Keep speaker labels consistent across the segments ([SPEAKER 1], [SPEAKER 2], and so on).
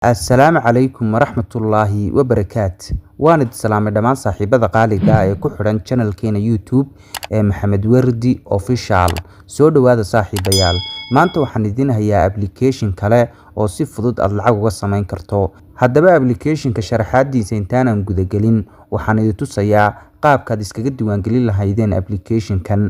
[SPEAKER 1] Assalaamu calaykum waraxmatullaahi wabarakaatu. Waan idin salaamay dhammaan saaxiibada qaaliga ah ee ku xidhan channelkeena YouTube ee Maxamed Wardi Official. Soo dhawaada saaxiibayaal. Maanta waxaan idin hayaa application kale oo si fudud aad lacag uga samayn karto. Haddaba application-ka sharaxaadiisa intaanan guda gelin, waxaan idin tusayaa qaabka aad iskaga diiwaangelin lahaydeen application-kan.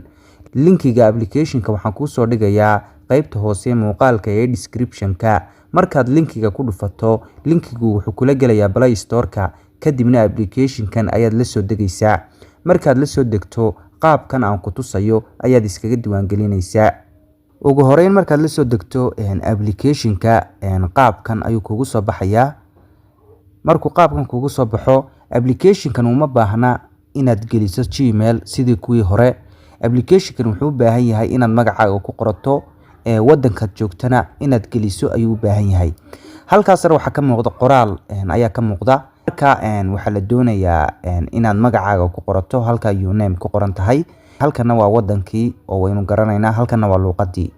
[SPEAKER 1] Linkiga application-ka waxaan kuu soo dhigayaa qaybta hoose muuqaalka ee description-ka. Markaad linkiga ku dhufato, linkigu wuxuu kula gelayaa Play Store-ka, kadibna application-kan ayaad la soo degaysaa. Markaad la soo degto, qaabkan aan ku tusayo ayaad iskaga diiwaangelinaysaa. Ugu horeyn markaad la soo degto application-ka, qaabkan ayuu kugu soo baxayaa. Markuu qaabkan kugu soo baxo, application-kan uma baahna inaad geliso Gmail sidii kuwii hore. Application-kan wuxuu u baahan yahay inaad magacaaga ku qorato, wadanka joogtana inaad geliso ayuu u baahan yahay. Halkaas waxaa ka muuqda qoraal ayaa ka muuqda. Marka waxaa la doonayaa inaad magacaaga ku qorato, halka username ku qoran tahay. Halkana waa wadankii oo waynu garanaynaa, halkana waa luqadii.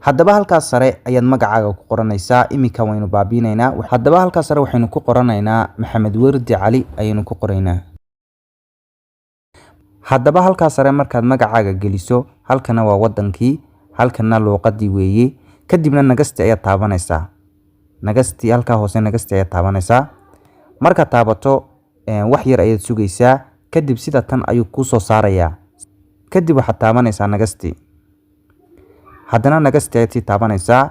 [SPEAKER 1] Haddaba halkaas sare ayaad magacaaga ku qoranaysaa. Iminka waynu baabiinaynaa. Haddaba halkaas sare waxaynu ku qoranaynaa Maxamed Wardi Cali ayaynu ku qoraynaa. Haddaba halkaas sare markaad magacaaga geliso, halkana waa wadankii, halkana luqadii weeye. Kadibna nagasti ayaad taabanaysaa. Nagasti halka hoose nagasti ayaad taabanaysaa. Marka taabato wax yar ayaad sugaysaa. Kadib sida tan ayuu ku soo saarayaa. Kadib waxaad taabanaysaa nagasti. Haddana nagasti ayaad sii taabanaysaa.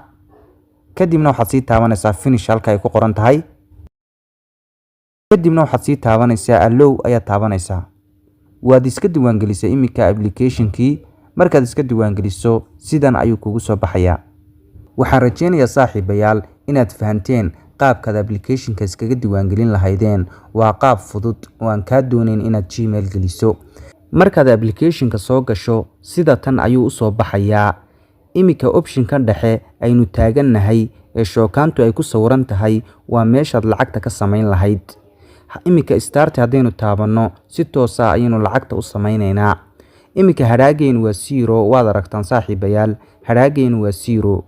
[SPEAKER 1] Kadibna waxaad sii taabanaysaa finish halka ay ku qoran tahay. Kadibna waxaad sii taabanaysaa allow ayaad taabanaysaa. Waad iska diiwaangelisay iminka application-kii. Markaad iska diiwaangeliso, sidan ayuu kugu soo baxayaa. Waxaan rajeynayaa saaxiibayaal inaad fahanteen qaabka application-ka iskaga diiwaangelin lahaydeen. Waa qaab fudud oo aan kaa doonayn inaad Gmail geliso. Markaad application-ka soo gasho, sida tan ayuu u soo baxayaa. Iminka option-kan dhexe aynu taagannahay ee shookaantu ay ku sawiran tahay waa meeshaad lacagta ka samayn lahayd. Iminka start haddaynu taabanno, si toos ah ayaynu lacagta u samaynaynaa. Iminka hadhaageenu waa 0. Waad aragtaan saaxiibayaal, hadhaageenu waa 0.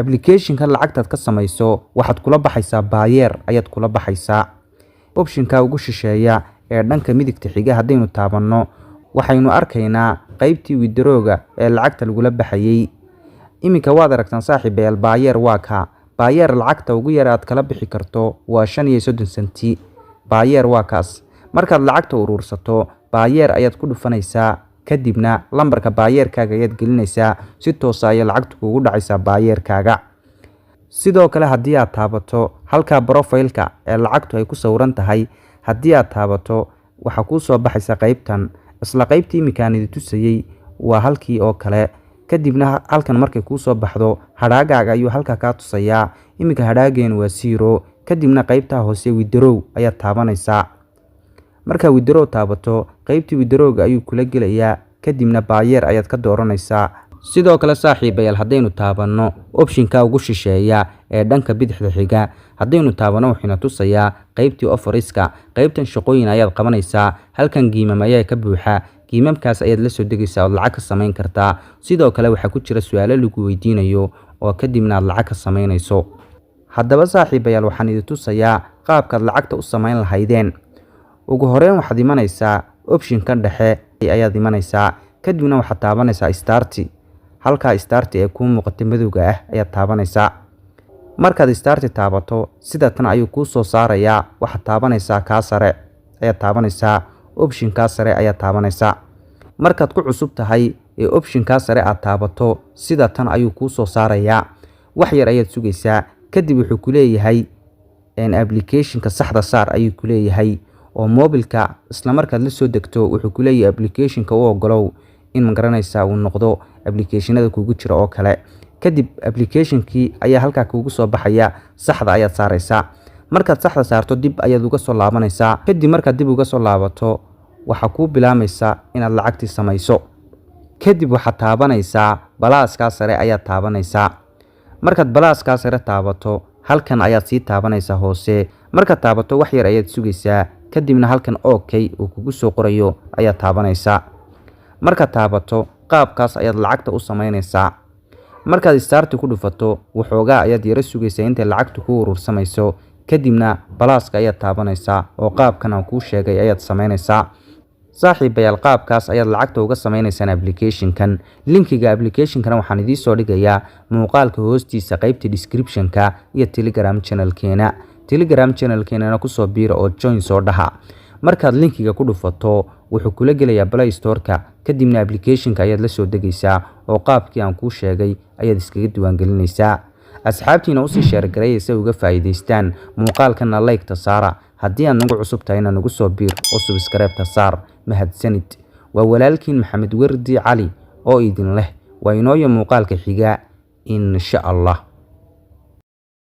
[SPEAKER 1] Application-ka lacagtaad ka samayso waxaad kula baxaysaa baayeer ayaad kula baxaysaa. Option-ka ugu shisheeya ee dhanka midigta xiga haddaynu taabanno, waxaynu arkaynaa qaybtii withdrawga ee lacagta lagula baxayay. Iminka waad aragtaan saaxiibayaal, baayeer waa ka. Baayeer lacagta ugu yar aad kala bixi karto waa 35 senti. Baayeer waa kaas. Markaad lacagta urursato, baayeer ayaad ku dhufanaysaa. Kadibna lambarka baayeerkaaga ayaad gelinaysaa. Si toos ah ayaa lacagtu kugu dhacaysaa baayeerkaaga. Sidoo kale haddii aad taabato halka profile-ka ee lacagtu ay ku sawiran tahay, haddii aad taabato waxa kuu soo baxaysa qaybtan. Isla qaybtii iminka aan idin tusayay waa halkii oo kale. Kadibna halkan markay kuu soo baxdo, hadhaagaaga ayuu halka ka tusayaa. Iminka hadhaageenu waa 0. Kadibna qaybta hoose withdraw ayaad taabanaysaa. Marka withdraw taabato, qaybtii withdrawga ayuu kula gelayaa. Kadibna baayeer ayaad ka dooranaysaa. Sidoo kale saaxiibayaal, haddaynu taabanno option-ka ugu shisheeya ee dhanka bidixda xiga, haddaynu taabanno waxayna tusayaa qaybtii offers-ka. Qaybtan shaqooyin ayaad qabanaysaa. Halkan giimam ayaa ka buuxa. Giimamkaas ayaad la soo degaysaa oo lacag ka samayn kartaa. Sidoo kale waxaa ku jira su'aalo lagu weydiinayo oo kadibna aad lacag ka samaynayso. Haddaba saaxiibayaal, waxaan idin tusayaa qaabkaad lacagta u samayn lahaydeen. Ugu horeyn waxaad imanaysaa option-kan dhexe ayaad imanaysaa. Kadibna waxaad taabanaysaa start. Halka start ee ku muuqata madowga ah ayaad taabanaysaa. Markaad start taabato, sida tan ayuu ku soo saarayaa. Waxaad taabanaysaa ka sare ayaad taabanaysaa. Option-ka sare ayaad taabanaysaa. Markaad ku cusub tahay ee option-ka sare aad taabato, sida tan ayuu ku soo saarayaa. Wax yar ayaad sugaysaa. Kadib wuxuu ku leeyahay application-ka saxda saar ayuu ku leeyahay. oo mobilka isla markaad la soo degto wuxuu ku leeyahay application-ka u ogolow in ma garanaysaa uu noqdo application-ada kugu jira oo kale. Kadib application-kii ayaa halka kugu soo baxaya, saxda ayaad saaraysaa. Markaad saxda saarto, dib ayaad uga soo laabanaysaa. Kadib markaad dib uga soo laabato, waxa ku bilaamaysaa inaad lacagtii samayso. Kadib waxaad taabanaysaa balaaska sare ayaad taabanaysaa. Markaad balaaska sare taabato, halkan ayaad sii taabanaysaa hoose. Markaad taabato wax yar ayaad sugaysaa. Kadibna halkan OK uu kugu soo qorayo ayaad taabanaysaa. Markaad taabato, qaabkaas ayaad lacagta u samaynaysaa. markaad starti ku dhufato waxoogaa ayaad yara sugaysaa inta lacagtu ku urursamayso kadibna balaaska ayaad taabanaysaa oo qaabkan aan kuu sheegay ayaad sameynaysaa saaxiibayaal qaabkaas ayaad lacagta uga sameynaysaa application-kan linkiga application-kan waxaan idin soo dhigayaa muuqaalka hoostiisa qaybta description-ka iyo Telegram channel-keena ku soo biira oo join soo dhaha markaad linkiga ku dhufato wuxuu kula gelayaa Play Store-ka kadibna application-ka ayaad la soo degaysaa oo qaabkii aan kuu sheegay ayaad iskaga diiwaangelinaysaa asxaabtiina usii share gareeyay si uga faa'iideystaan muuqaalkana like ta saara haddii aad nagu cusub tahayna nagu soo biir oo subscribe ta saar mahadsanid waa walaalkiin Maxamed Wardi Cali oo idin leh waa inoo muuqaalka xiga insha Allah